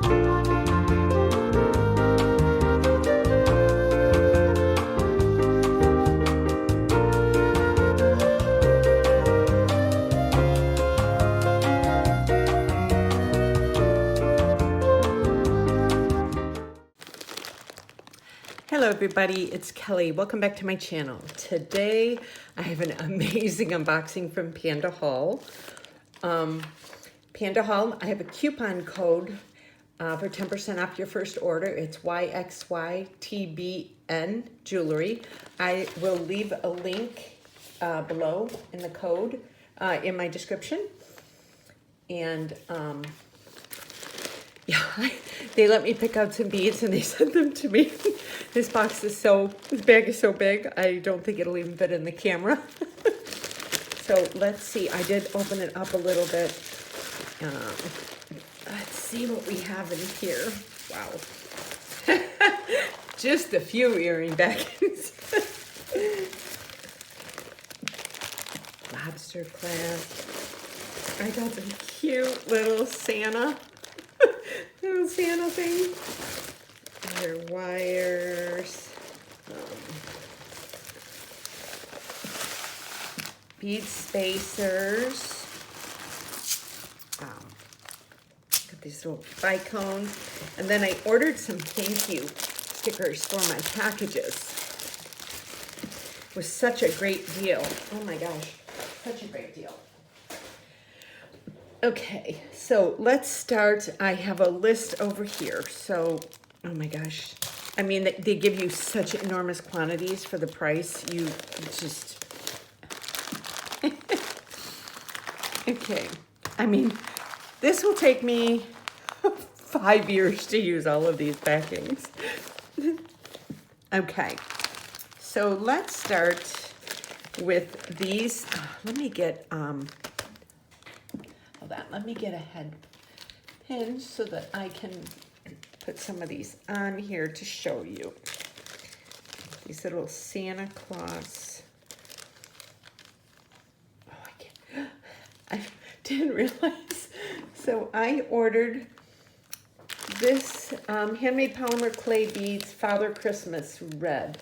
Hello everybody, it's Kelly. Welcome back to my channel. Today I have an amazing unboxing from PandaHall. PandaHall, I have a coupon code for 10% off your first order. It's YXYTBN Jewelry. I will leave a link below in the code in my description. And yeah, they let me pick out some beads and they sent them to me. This bag is so big, I don't think it'll even fit in the camera. So let's see, I did open it up a little bit. Let's see what we have in here. Wow. Just a few earring baggings. Lobster clasp. I got some cute little Santa. Little Santa thing. Their wires. Bead spacers. Got these little bicones. And then I ordered some thank you stickers for my packages. It was such a great deal. Oh my gosh, such a great deal. Okay, so let's start. I have a list over here. So, oh my gosh. I mean, they give you such enormous quantities for the price. You just... Okay, I mean, this will take me 5 years to use all of these packings. Okay, so let's start with these. Let me get, hold on, let me get a head pin so that I can put some of these on here to show you. These little Santa Claus. Oh, I didn't realize. So I ordered this handmade polymer clay beads, Father Christmas red.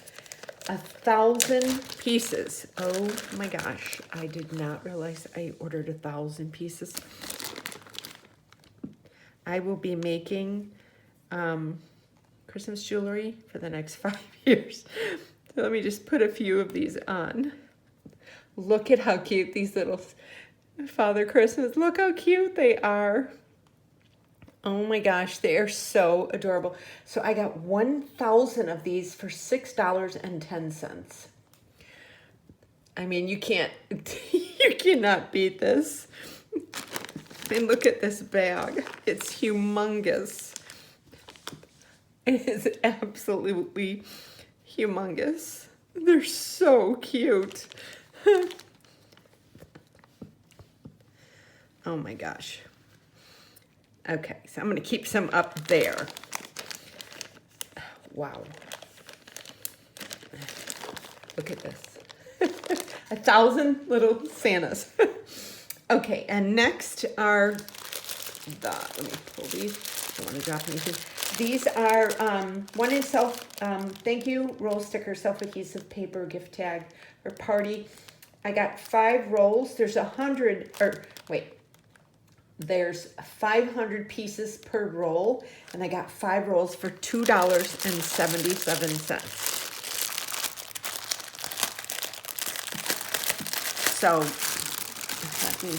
1,000 pieces. Oh my gosh, I did not realize I ordered 1,000 pieces. I will be making Christmas jewelry for the next 5 years. So let me just put a few of these on. Look at how cute these little Father Christmas, look how cute they are. Oh my gosh, they are so adorable. So I got 1,000 of these for $6.10. I mean, you can't, you cannot beat this. And look at this bag. It's humongous. It is absolutely humongous. They're so cute. Oh my gosh. Okay, so I'm going to keep some up there. Wow. Look at this. 1,000 little Santas. Okay, and next are let me pull these. I don't want to drop anything. These are one in thank you roll sticker, self-adhesive paper gift tag or party. I got 5 rolls. There's 500 pieces per roll, and I got 5 rolls for $2.77. So let me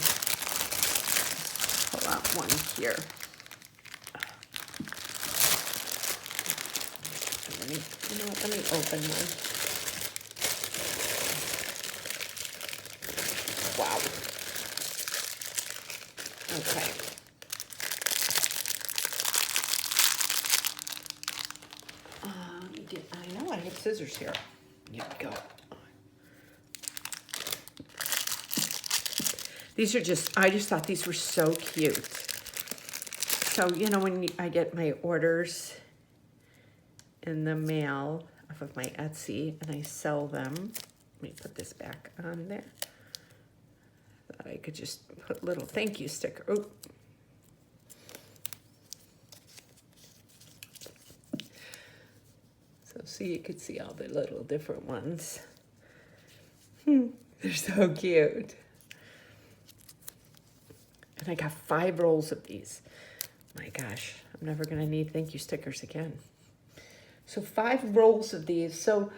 pull out one here. Let me open one. Wow. Okay. I know I have scissors here. Here we go. These are I just thought these were so cute. So, you know, when I get my orders in the mail off of my Etsy and I sell them, let me put this back on there. Thought I could just put little thank you sticker. Oh. So you could see all the little different ones. They're so cute. And I got 5 rolls of these. My gosh, I'm never gonna need thank you stickers again. So 5 rolls of these. So,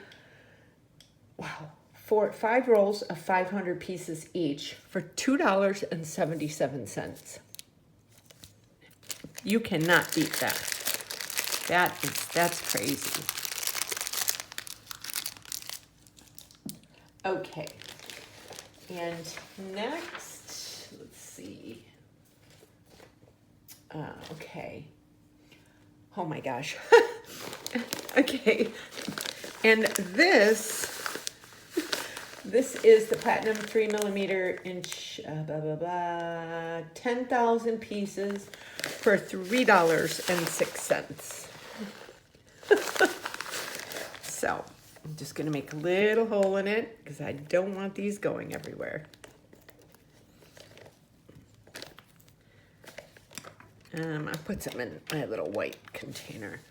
wow, 5 rolls of 500 pieces each for $2.77. You cannot beat that. That's crazy. Okay, and next, let's see. Okay. Oh my gosh. Okay, and this is the Platinum 3mm inch, 10,000 pieces for $3.06. So I'm just gonna make a little hole in it because I don't want these going everywhere. I put some in my little white container.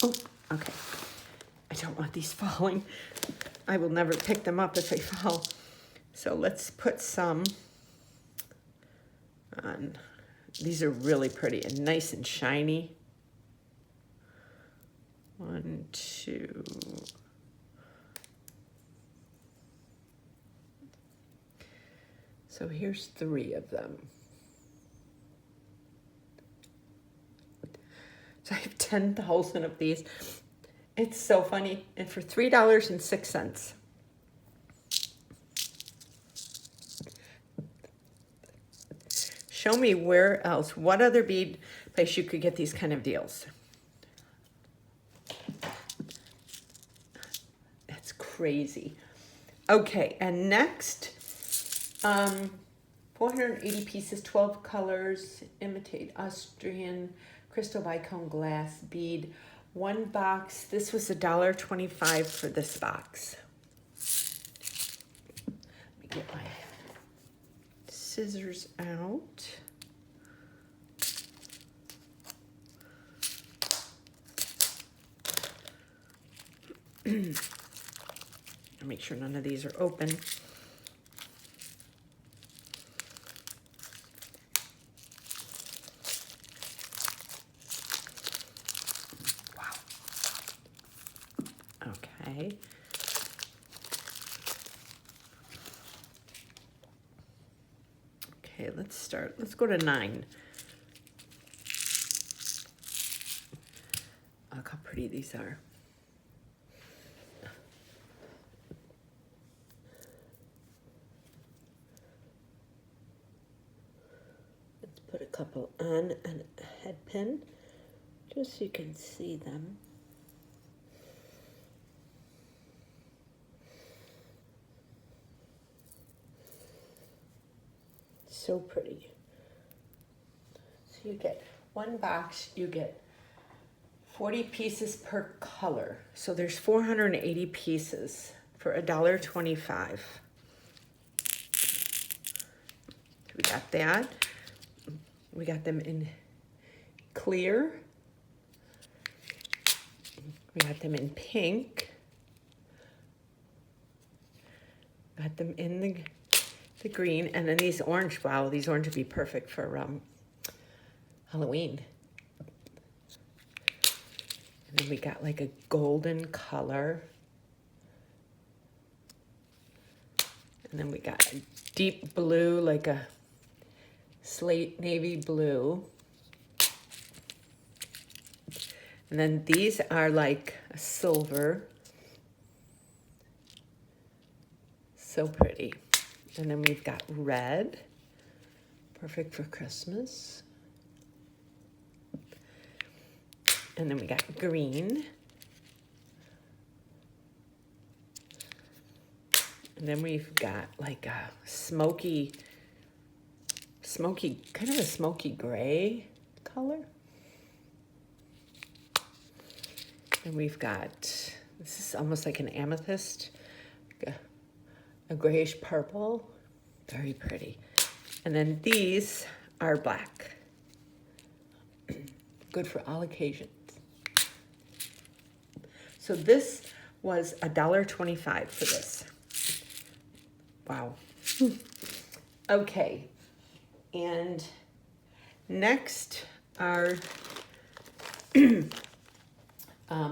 Oh, okay. I don't want these falling. I will never pick them up if they fall. So let's put some on. These are really pretty and nice and shiny. 1, 2. So here's 3 of them. So I have 10,000 of these. It's so funny. And for $3.06. Show me where else, what other bead place you could get these kind of deals. That's crazy. Okay, and next, 480 pieces, 12 colors, imitate Austrian crystal bicone glass bead. 1 box. This was $1.25 for this box. Let me get my scissors out. Make sure none of these are open. Wow. Okay. Okay, let's start. Let's go to 9. Look how pretty these are. Let's put a couple on a head pin, just so you can see them. So pretty. So you get 1 box, you get 40 pieces per color. So there's 480 pieces for $1.25. We got that. We got them in clear. We got them in pink. Got them in the green, and then these orange. Wow, these orange would be perfect for Halloween. And then we got like a golden color. And then we got a deep blue, like a slate navy blue. And then these are like a silver. So pretty. And then we've got red, perfect for Christmas. And then we got green. And then we've got like a smoky, kind of a smoky gray color. And we've got, this is almost like an amethyst, like a grayish purple, very pretty. And then these are black. Good for all occasions. So this was $1.25 for this. Wow. Okay. And next are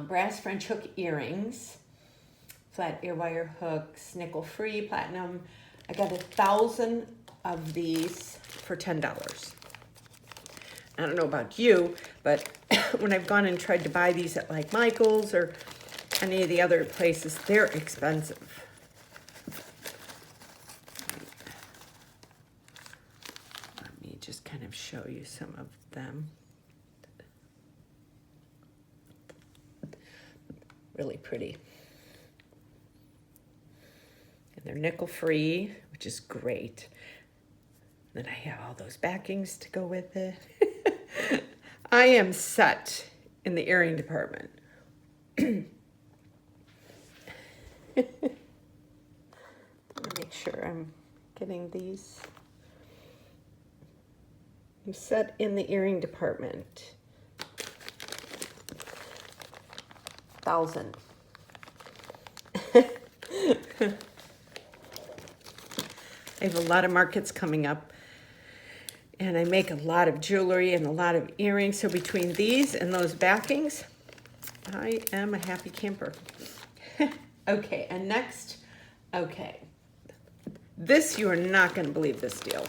brass French hook earrings, flat ear wire hooks, nickel free, platinum. I got 1,000 of these for $10. I don't know about you, but when I've gone and tried to buy these at like Michael's or any of the other places, they're expensive. Let me just kind of show you some of them. Really pretty. And they're nickel free, which is great. Then I have all those backings to go with it. I am set in the earring department. Let me make sure I'm getting these. I'm set in the earring department. 1,000. I have a lot of markets coming up, and I make a lot of jewelry and a lot of earrings. So between these and those backings, I am a happy camper. Okay, and next, okay. This, you are not going to believe this deal.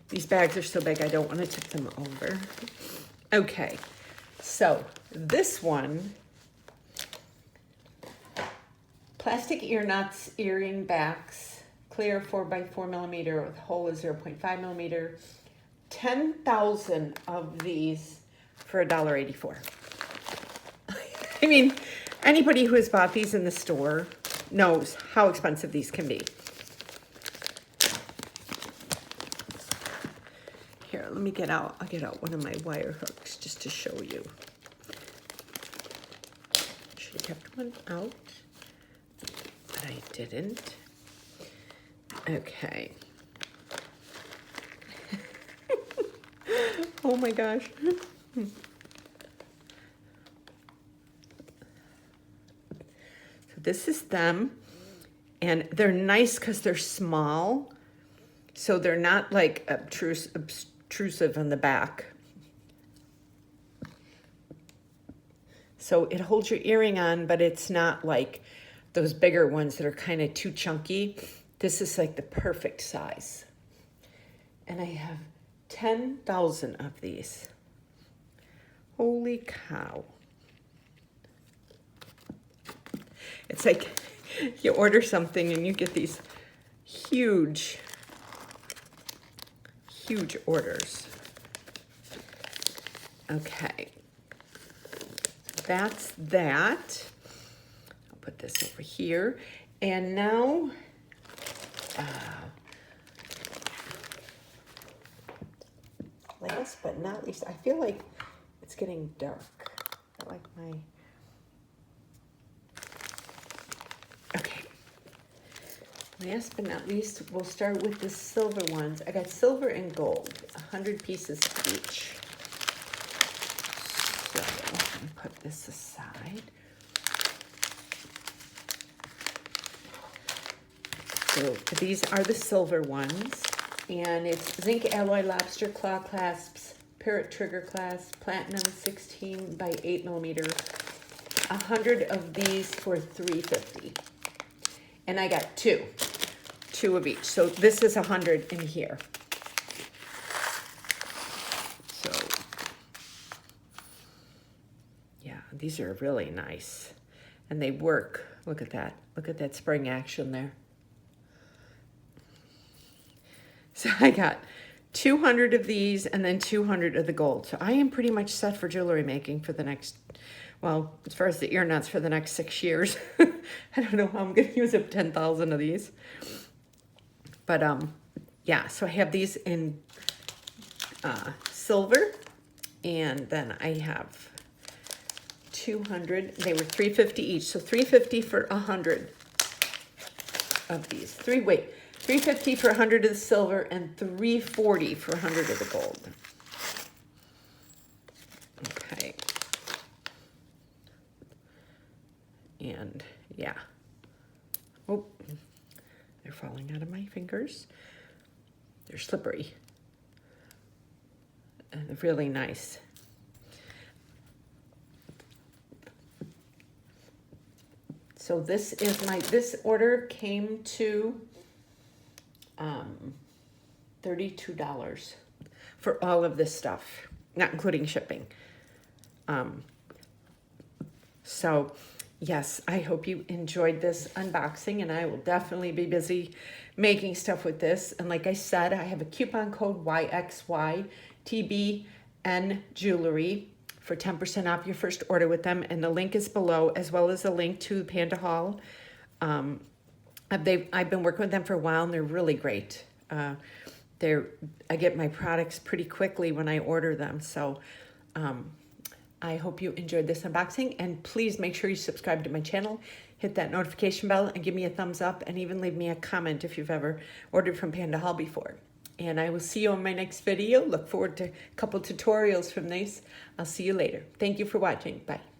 These bags are so big, I don't want to tip them over. Okay, so this one, plastic ear nuts, earring backs, clear 4x4 millimeter with hole is 0.5 millimeter. 10,000 of these for $1.84. I mean, anybody who has bought these in the store knows how expensive these can be. Here, let me get out. I'll get out one of my wire hooks just to show you. Should have kept one out, but I didn't. Okay. Oh my gosh. So this is them, and they're nice because they're small, so they're not like obtrusive on the back. So it holds your earring on, but it's not like those bigger ones that are kind of too chunky. This is like the perfect size. And I have 10,000 of these. Holy cow. It's like you order something and you get these huge, huge orders. Okay. That's that. I'll put this over here. And now, last but not least, I feel like it's getting dark. I like my... Okay. Last but not least, we'll start with the silver ones. I got silver and gold, 100 pieces each. So let me put this aside. So these are the silver ones, and it's zinc alloy lobster claw clasps, parrot trigger clasp, platinum 16 by 8 millimeter. 100 of these for $3.50, and I got two of each. So this is 100 in here. So yeah, these are really nice, and they work. Look at that. Look at that spring action there. So I got 200 of these and then 200 of the gold. So I am pretty much set for jewelry making for the next, well, as far as the ear nuts, for the next 6 years. I don't know how I'm going to use up 10,000 of these. But yeah, so I have these in silver, and then I have 200. They were $3.50 each, so $3.50 for 100 of these. $3.50 for 100 of the silver and $3.40 for 100 of the gold. Okay. And yeah. Oh, they're falling out of my fingers. They're slippery. And they're really nice. So this is this order came to $32 for all of this stuff, not including shipping. So yes, I hope you enjoyed this unboxing, and I will definitely be busy making stuff with this. And like I said, I have a coupon code YXYTBN Jewelry for 10% off your first order with them, and the link is below, as well as a link to PandaHall. I've been working with them for a while, and they're really great. I get my products pretty quickly when I order them, so I hope you enjoyed this unboxing, and please make sure you subscribe to my channel, hit that notification bell, and give me a thumbs up, and even leave me a comment if you've ever ordered from PandaHall before. And I will see you on my next video. Look forward to a couple tutorials from these. I'll see you later. Thank you for watching. Bye.